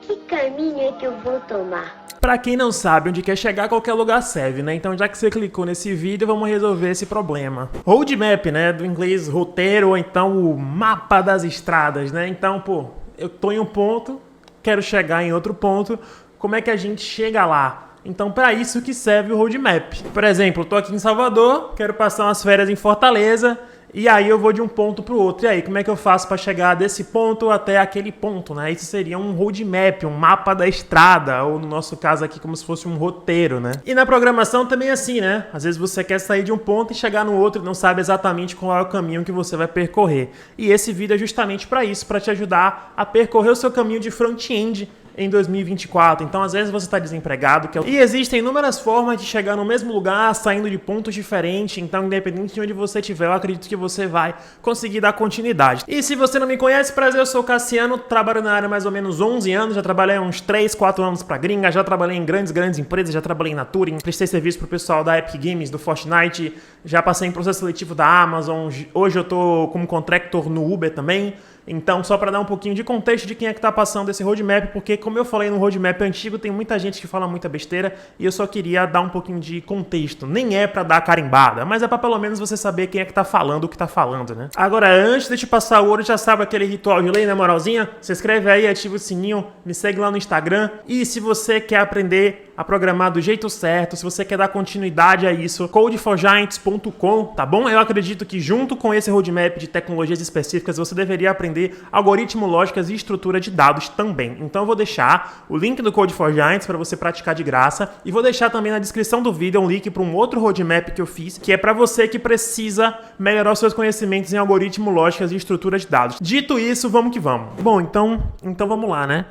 Que caminho é que eu vou tomar? Pra quem não sabe onde quer chegar, qualquer lugar serve, né? Então já que você clicou nesse vídeo, vamos resolver esse problema. Roadmap, né? Do inglês roteiro, ou então o mapa das estradas, né? Então, pô, eu tô em um ponto, quero chegar em outro ponto, como é que a gente chega lá? Então, para isso que serve o roadmap. Por exemplo, eu tô aqui em Salvador, quero passar umas férias em Fortaleza, e aí eu vou de um ponto para o outro. E aí, como é que eu faço para chegar desse ponto até aquele ponto, né? Isso seria um roadmap, um mapa da estrada, ou no nosso caso aqui, como se fosse um roteiro, né? E na programação também é assim, né? Às vezes você quer sair de um ponto e chegar no outro e não sabe exatamente qual é o caminho que você vai percorrer. E esse vídeo é justamente para isso, para te ajudar a percorrer o seu caminho de front-end em 2024. Então, às vezes você está desempregado. E existem inúmeras formas de chegar no mesmo lugar, saindo de pontos diferentes. Então, independente de onde você estiver, eu acredito que você vai conseguir dar continuidade. E se você não me conhece, prazer, eu sou o Cassiano, trabalho na área há mais ou menos 11 anos, já trabalhei uns 3, 4 anos para gringa, já trabalhei em grandes empresas, já trabalhei na Turing, prestei serviço pro pessoal da Epic Games, do Fortnite, já passei em processo seletivo da Amazon, hoje eu tô como contractor no Uber também. Então, só para dar um pouquinho de contexto de quem é que está passando esse roadmap, porque como eu falei no roadmap antigo, tem muita gente que fala muita besteira e eu só queria dar um pouquinho de contexto. Nem é para dar carimbada, mas é para pelo menos você saber quem é que tá falando o que tá falando, né? Agora, antes de te passar o ouro, já sabe aquele ritual de lei, na moralzinha? Se inscreve aí, ativa o sininho, me segue lá no Instagram. E se você quer aprender a programar do jeito certo, se você quer dar continuidade a isso, codeforgiants.com, tá bom? Eu acredito que junto com esse roadmap de tecnologias específicas, você deveria aprender algoritmo, lógicas e estrutura de dados também. Então eu vou deixar o link do Code for Giants para você praticar de graça e vou deixar também na descrição do vídeo um link para um outro roadmap que eu fiz, que é para você que precisa melhorar os seus conhecimentos em algoritmo, lógicas e estrutura de dados. Dito isso, vamos que vamos. Bom, então vamos lá, né?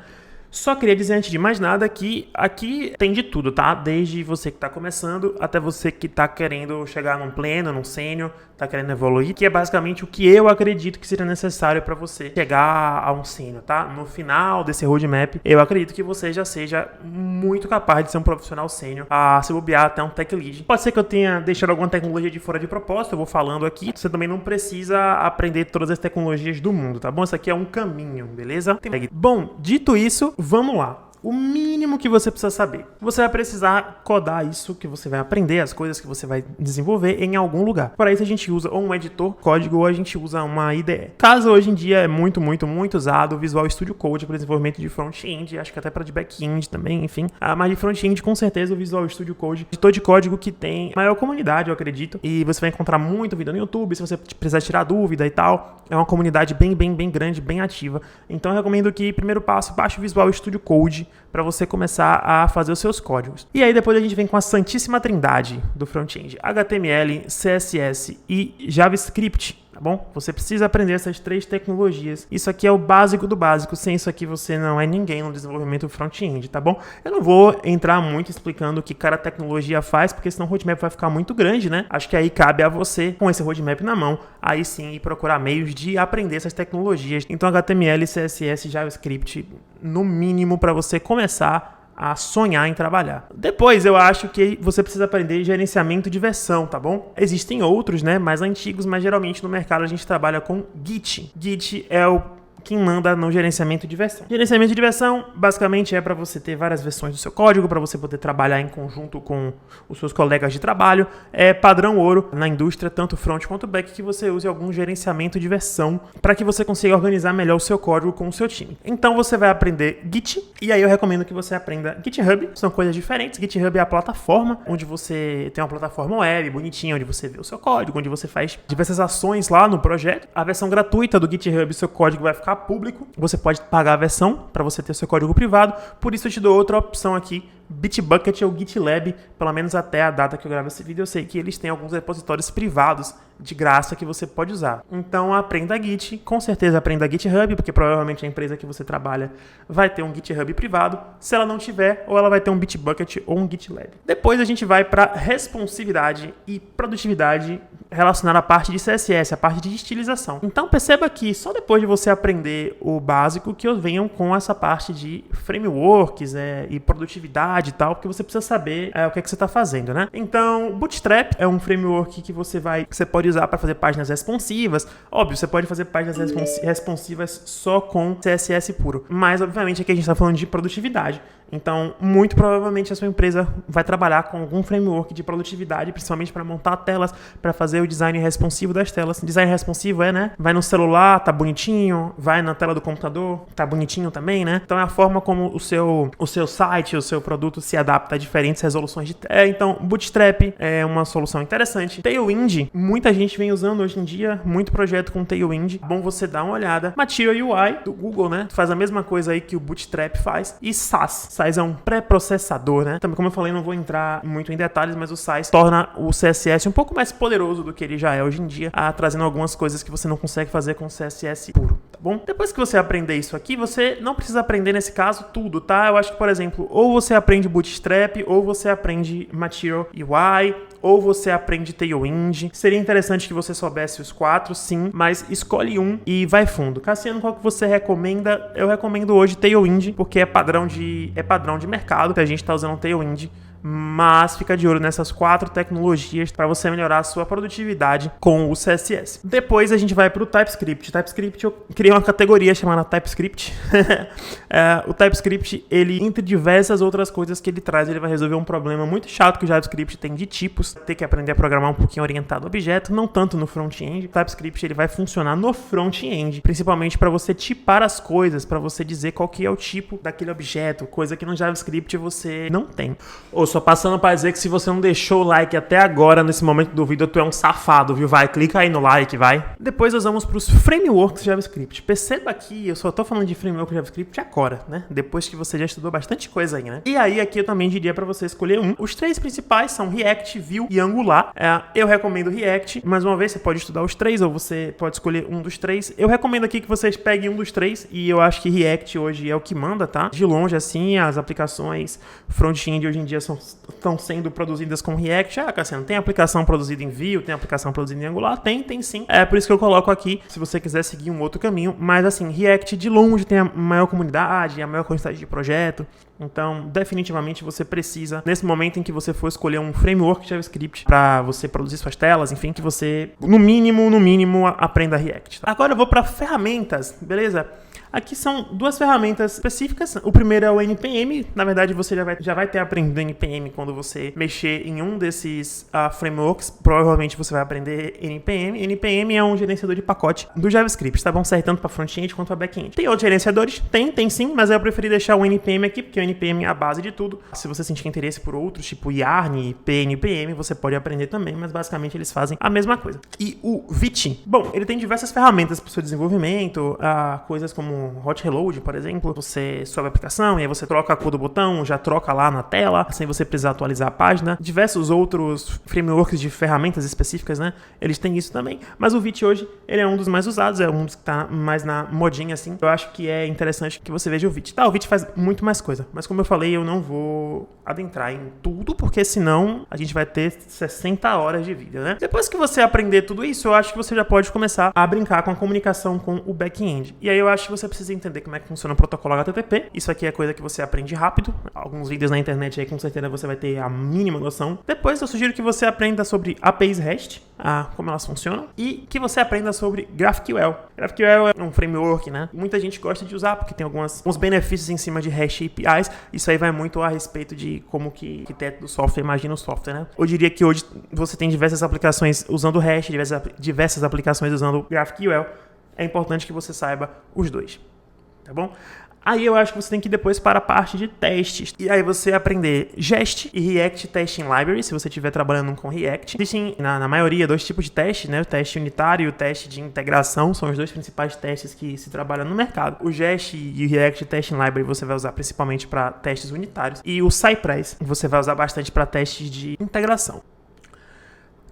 Só queria dizer antes de mais nada que aqui tem de tudo, tá? Desde você que tá começando até você que tá querendo chegar num pleno, num sênior, tá querendo evoluir, que é basicamente o que eu acredito que seria necessário para você chegar a um sênior, tá? No final desse roadmap, eu acredito que você já seja muito capaz de ser um profissional sênior, a se bobear até um tech lead. Pode ser que eu tenha deixado alguma tecnologia de fora de propósito, eu vou falando aqui. Você também não precisa aprender todas as tecnologias do mundo, tá bom? Isso aqui é um caminho, beleza? Bom, dito isso, vamos lá. O mínimo que você precisa saber. Você vai precisar codar isso que você vai aprender, as coisas que você vai desenvolver em algum lugar. Para isso a gente usa ou um editor código ou a gente usa uma IDE. Caso hoje em dia é muito usado o Visual Studio Code para desenvolvimento de front-end, acho que até para de back-end também, enfim. Mas de front-end com certeza o Visual Studio Code, editor de código que tem maior comunidade, eu acredito. E você vai encontrar muito vídeo no YouTube, se você precisar tirar dúvida e tal. É uma comunidade bem grande, bem ativa. Então eu recomendo que, primeiro passo, baixe o Visual Studio Code para você começar a fazer os seus códigos. E aí depois a gente vem com a santíssima trindade do front-end: HTML, CSS e JavaScript, tá bom? Você precisa aprender essas 3 tecnologias. Isso aqui é o básico do básico. Sem isso aqui você não é ninguém no desenvolvimento front-end, tá bom? Eu não vou entrar muito explicando o que cada tecnologia faz, porque senão o roadmap vai ficar muito grande, né? Acho que aí cabe a você, com esse roadmap na mão, aí sim ir procurar meios de aprender essas tecnologias. Então HTML, CSS e JavaScript, no mínimo, para você começar a sonhar em trabalhar. Depois, eu acho que você precisa aprender gerenciamento de versão, tá bom? Existem outros, né, mais antigos, mas geralmente no mercado a gente trabalha com Git. Git é quem manda no gerenciamento de versão. Gerenciamento de versão, basicamente, é para você ter várias versões do seu código, para você poder trabalhar em conjunto com os seus colegas de trabalho. É padrão ouro na indústria, tanto front quanto back, que você use algum gerenciamento de versão para que você consiga organizar melhor o seu código com o seu time. Então, você vai aprender Git, e aí eu recomendo que você aprenda GitHub. São coisas diferentes. GitHub é a plataforma onde você tem uma plataforma web bonitinha, onde você vê o seu código, onde você faz diversas ações lá no projeto. A versão gratuita do GitHub, seu código vai ficar público, você pode pagar a versão para você ter seu código privado. Por isso eu te dou outra opção aqui, Bitbucket ou GitLab, pelo menos até a data que eu gravo esse vídeo. Eu sei que eles têm alguns repositórios privados de graça que você pode usar. Então aprenda Git, com certeza aprenda GitHub, porque provavelmente a empresa que você trabalha vai ter um GitHub privado. Se ela não tiver, ou ela vai ter um Bitbucket ou um GitLab. Depois a gente vai para responsividade e produtividade relacionada à parte de CSS, a parte de estilização. Então perceba que só depois de você aprender o básico que eu venho com essa parte de frameworks e produtividade e tal, porque você precisa saber o que é que você está fazendo, né? Então Bootstrap é um framework que você pode usar para fazer páginas responsivas. Óbvio, você pode fazer páginas responsivas só com CSS puro. Mas, obviamente, aqui a gente está falando de produtividade. Então, muito provavelmente a sua empresa vai trabalhar com algum framework de produtividade, principalmente para montar telas, para fazer o design responsivo das telas. Design responsivo né? Vai no celular, tá bonitinho, vai na tela do computador, tá bonitinho também, né? Então é a forma como o seu site, o seu produto se adapta a diferentes resoluções de tela. Então, Bootstrap é uma solução interessante. Tailwind, muita gente vem usando hoje em dia, muito projeto com Tailwind. Bom você dar uma olhada. Material UI do Google, né? Faz a mesma coisa aí que o Bootstrap faz. E SAS é um pré-processador, né? Também, como eu falei, não vou entrar muito em detalhes, mas o SAS torna o CSS um pouco mais poderoso do que ele já é hoje em dia, trazendo algumas coisas que você não consegue fazer com CSS puro, tá bom? Depois que você aprender isso aqui, você não precisa aprender, nesse caso, tudo, tá? Eu acho que, por exemplo, ou você aprende Bootstrap, ou você aprende Material UI, ou você aprende Tailwind. Seria interessante que você soubesse os 4, sim, mas escolhe um e vai fundo. Cassiano, qual que você recomenda? Eu recomendo hoje Tailwind, porque é padrão de mercado, que a gente tá usando Tailwind. Mas fica de olho nessas 4 tecnologias para você melhorar a sua produtividade com o CSS. Depois a gente vai para o TypeScript. TypeScript, eu criei uma categoria chamada TypeScript. O TypeScript, ele, entre diversas outras coisas que ele traz, ele vai resolver um problema muito chato que o JavaScript tem de tipos. Ter que aprender a programar um pouquinho orientado a objeto, não tanto no front-end. O TypeScript, ele vai funcionar no front-end, principalmente para você tipar as coisas, para você dizer qual que é o tipo daquele objeto, coisa que no JavaScript você não tem. Só passando para dizer que se você não deixou o like até agora, nesse momento do vídeo, tu é um safado, viu? Vai, clica aí no like, vai. Depois nós vamos para os frameworks JavaScript. Perceba que eu só tô falando de framework JavaScript agora, né? Depois que você já estudou bastante coisa aí, né? E aí, aqui eu também diria para você escolher um. Os 3 principais são React, Vue e Angular. Eu recomendo React. Mais uma vez, você pode estudar os 3 ou você pode escolher um dos 3. Eu recomendo aqui que vocês peguem um dos 3 e eu acho que React hoje é o que manda, tá? De longe, assim, as aplicações front-end hoje em dia estão sendo produzidas com React. Cassiano, tem aplicação produzida em Vue, tem aplicação produzida em Angular? Tem sim. É por isso que eu coloco aqui, se você quiser seguir um outro caminho. Mas assim, React de longe tem a maior comunidade, a maior quantidade de projeto. Então, definitivamente você precisa, nesse momento em que você for escolher um framework JavaScript para você produzir suas telas, enfim, que você, no mínimo, aprenda React. Tá? Agora eu vou para ferramentas, beleza? Aqui são 2 ferramentas específicas. O primeiro é o NPM. Na verdade, você já vai ter aprendido NPM quando você mexer em um desses frameworks. Provavelmente você vai aprender NPM. NPM é um gerenciador de pacote do JavaScript, tá bom? Serve tanto para front-end quanto para back-end. Tem outros gerenciadores? Tem sim, mas eu preferi deixar o NPM aqui, porque o NPM é a base de tudo. Se você sentir interesse por outros, tipo Yarn, PNPM, você pode aprender também, mas basicamente eles fazem a mesma coisa. E o Vite, bom, ele tem diversas ferramentas para o seu desenvolvimento, coisas como Hot Reload, por exemplo. Você sobe a aplicação e aí você troca a cor do botão, já troca lá na tela, sem você precisar atualizar a página. Diversos outros frameworks de ferramentas específicas, né? Eles têm isso também. Mas o Vite hoje, ele é um dos mais usados, é um dos que tá mais na modinha, assim. Eu acho que é interessante que você veja o Vite. Tá, o Vite faz muito mais coisa, mas como eu falei, eu não vou adentrar em tudo, porque senão a gente vai ter 60 horas de vídeo, né? Depois que você aprender tudo isso, eu acho que você já pode começar a brincar com a comunicação com o back-end. E aí eu acho que você precisa entender como é que funciona o protocolo HTTP. Isso aqui é coisa que você aprende rápido. Alguns vídeos na internet aí, com certeza você vai ter a mínima noção. Depois eu sugiro que você aprenda sobre APIs REST, como elas funcionam, e que você aprenda sobre GraphQL. GraphQL é um framework, né? Muita gente gosta de usar, porque tem alguns benefícios em cima de REST APIs. Isso aí vai muito a respeito de como que arquiteto do software imagina o software, né? Eu diria que hoje você tem diversas aplicações usando REST, diversas aplicações usando GraphQL. É importante que você saiba os dois, tá bom? Aí eu acho que você tem que ir depois para a parte de testes. E aí você aprender Jest e React Testing Library, se você estiver trabalhando com React. Existem, na maioria, 2 tipos de testes, né? O teste unitário e o teste de integração. São os 2 principais testes que se trabalham no mercado. O Jest e o React Testing Library você vai usar principalmente para testes unitários. E o Cypress você vai usar bastante para testes de integração.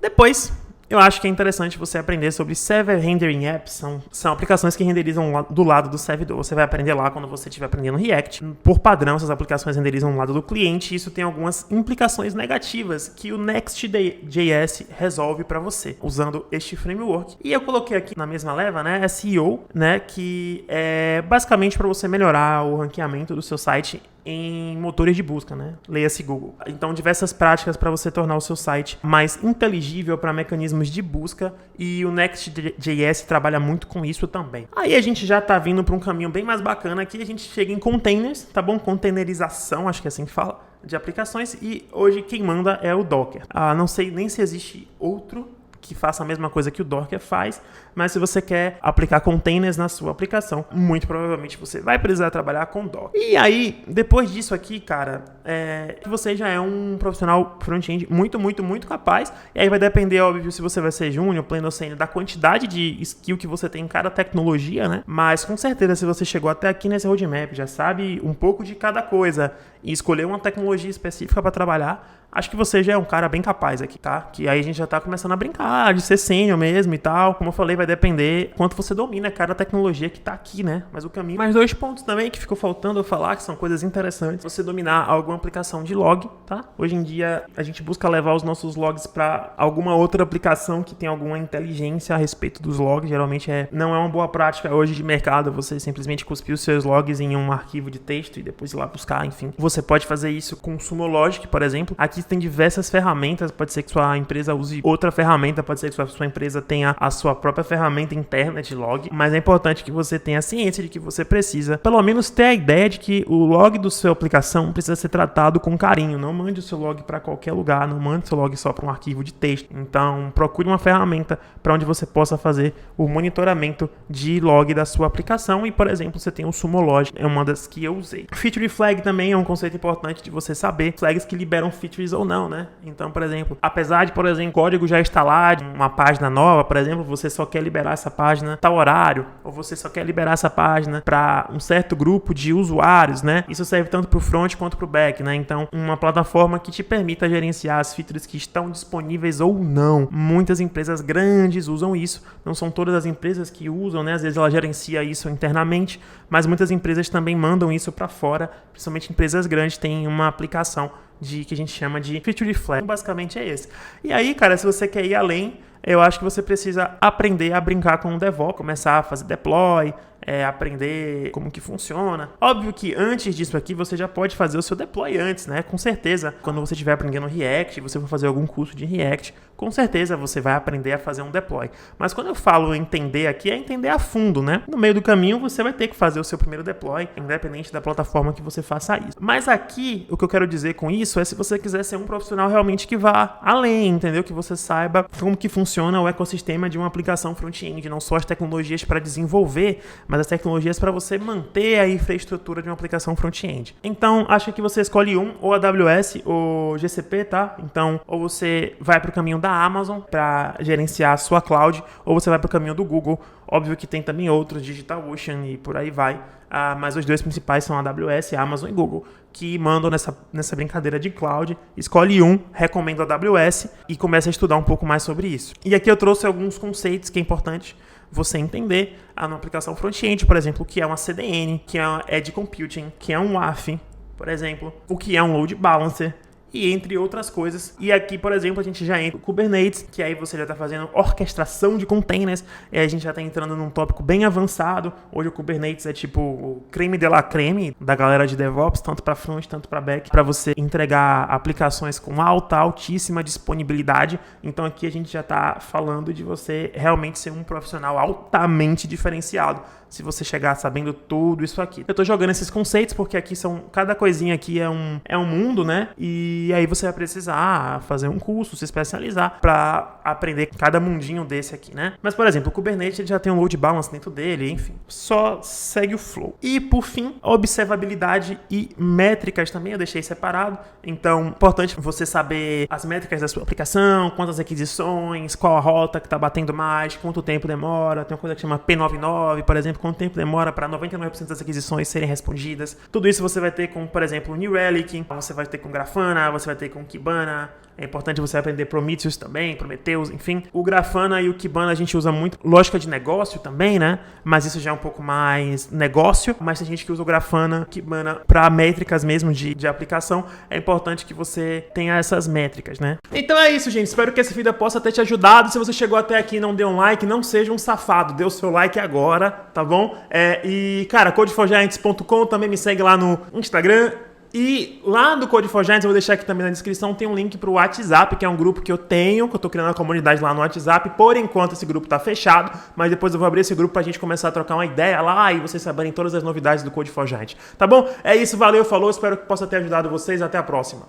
Depois, eu acho que é interessante você aprender sobre Server Rendering Apps. São aplicações que renderizam do lado do servidor. Você vai aprender lá quando você estiver aprendendo React. Por padrão, essas aplicações renderizam do lado do cliente. E isso tem algumas implicações negativas que o Next.js resolve para você, usando este framework. E eu coloquei aqui na mesma leva, né, SEO, né, que é basicamente para você melhorar o ranqueamento do seu site em motores de busca, né? Leia-se Google. Então, diversas práticas para você tornar o seu site mais inteligível para mecanismos de busca, e o Next.js trabalha muito com isso também. Aí a gente já tá vindo para um caminho bem mais bacana, aqui a gente chega em containers, tá bom? Containerização, acho que é assim que fala, de aplicações, e hoje quem manda é o Docker. Não sei nem se existe outro que faça a mesma coisa que o Docker faz, mas se você quer aplicar containers na sua aplicação, muito provavelmente você vai precisar trabalhar com Docker. E aí, depois disso aqui, cara, você já é um profissional front-end muito, muito, muito capaz, e aí vai depender, óbvio, se você vai ser júnior, pleno ou sênior, da quantidade de skill que você tem em cada tecnologia, né? Mas com certeza, se você chegou até aqui nesse roadmap, já sabe um pouco de cada coisa e escolheu uma tecnologia específica para trabalhar, acho que você já é um cara bem capaz aqui, tá? Que aí a gente já tá começando a brincar, de ser sênior mesmo e tal. Como eu falei, vai depender quanto você domina cada tecnologia que tá aqui, né? Mas o caminho... Mais 2 pontos também que ficou faltando eu falar, que são coisas interessantes. Você dominar alguma aplicação de log, tá? Hoje em dia, a gente busca levar os nossos logs para alguma outra aplicação que tem alguma inteligência a respeito dos logs. Geralmente não é uma boa prática hoje de mercado você simplesmente cuspir os seus logs em um arquivo de texto e depois ir lá buscar, enfim. Você pode fazer isso com o Sumo Logic, por exemplo. Aqui tem diversas ferramentas, pode ser que sua empresa use outra ferramenta, pode ser que sua empresa tenha a sua própria ferramenta interna de log, mas é importante que você tenha ciência de que você precisa, pelo menos, ter a ideia de que o log da sua aplicação precisa ser tratado com carinho. Não mande o seu log para qualquer lugar, não mande o seu log só para um arquivo de texto. Então, procure uma ferramenta para onde você possa fazer o monitoramento de log da sua aplicação, e, por exemplo, você tem o Sumo Logic, é uma das que eu usei. Feature flag também é um conceito importante de você saber, flags que liberam features ou não, né? Então, por exemplo, apesar de, por exemplo, código já instalar uma página nova, por exemplo, você só quer liberar essa página tal horário, ou você só quer liberar essa página para um certo grupo de usuários, né? Isso serve tanto para o front quanto para o back, né? Então, uma plataforma que te permita gerenciar as features que estão disponíveis ou não. Muitas empresas grandes usam isso, não são todas as empresas que usam, né? Às vezes ela gerencia isso internamente, mas muitas empresas também mandam isso para fora, principalmente empresas grandes têm uma aplicação que a gente chama de Feature Flag. Basicamente é esse. E aí, cara, se você quer ir além, eu acho que você precisa aprender a brincar com o DevOps, começar a fazer deploy, aprender como que funciona. Óbvio que antes disso aqui, você já pode fazer o seu deploy antes, né? Com certeza, quando você estiver aprendendo React, você for fazer algum curso de React, com certeza você vai aprender a fazer um deploy. Mas quando eu falo entender aqui, é entender a fundo, né? No meio do caminho, você vai ter que fazer o seu primeiro deploy, independente da plataforma que você faça isso. Mas aqui, o que eu quero dizer com isso é se você quiser ser um profissional realmente que vá além, entendeu? Que você saiba como que funciona o ecossistema de uma aplicação front-end, não só as tecnologias para desenvolver, mas as tecnologias para você manter a infraestrutura de uma aplicação front-end. Então, acho que você escolhe ou AWS ou GCP, tá? Então, ou você vai para o caminho da Amazon para gerenciar a sua cloud, ou você vai para o caminho do Google. Óbvio que tem também outros, DigitalOcean e por aí vai. Mas os dois principais são AWS, Amazon e Google, que mandam nessa brincadeira de cloud. Escolhe recomendo a AWS e começa a estudar um pouco mais sobre isso. E aqui eu trouxe alguns conceitos que é importante você entender numa aplicação front-end, por exemplo, o que é uma CDN, que é uma Edge Computing, que é um WAF, por exemplo, o que é um Load Balancer, e entre outras coisas. E aqui, por exemplo, a gente já entra o Kubernetes, que aí você já está fazendo orquestração de containers, e aí a gente já está entrando num tópico bem avançado. Hoje o Kubernetes é tipo o creme de la creme da galera de DevOps, tanto para front, tanto para back, para você entregar aplicações com altíssima disponibilidade. Então aqui a gente já está falando de você realmente ser um profissional altamente diferenciado, se você chegar sabendo tudo isso aqui. Eu tô jogando esses conceitos porque aqui cada coisinha aqui é um mundo, né? E aí você vai precisar fazer um curso, se especializar para aprender cada mundinho desse aqui, né? Mas, por exemplo, o Kubernetes ele já tem um load balance dentro dele, enfim. Só segue o flow. E, por fim, observabilidade e métricas também eu deixei separado. Então, importante você saber as métricas da sua aplicação, quantas aquisições, qual a rota que tá batendo mais, quanto tempo demora. Tem uma coisa que chama P99, por exemplo, quanto tempo demora para 99% das aquisições serem respondidas. Tudo isso você vai ter com, por exemplo, o New Relic, você vai ter com Grafana, você vai ter com Kibana. É importante você aprender Prometheus também, Prometheus, enfim. O Grafana e o Kibana a gente usa muito lógica de negócio também, né? Mas isso já é um pouco mais negócio. Mas tem gente que usa o Grafana, Kibana para métricas mesmo de aplicação. É importante que você tenha essas métricas, né? Então é isso, gente. Espero que esse vídeo possa ter te ajudado. Se você chegou até aqui e não deu um like, não seja um safado. Dê o seu like agora, tá bom? E, cara, codeforgiants.com, também me segue lá no Instagram, E lá do Code for Giants, eu vou deixar aqui também na descrição, tem um link pro WhatsApp, que é um grupo que eu tenho, que eu tô criando uma comunidade lá no WhatsApp. Por enquanto esse grupo tá fechado, mas depois eu vou abrir esse grupo pra gente começar a trocar uma ideia lá e vocês saberem todas as novidades do Code for Giants. Tá bom? É isso, valeu, falou, espero que possa ter ajudado vocês, até a próxima.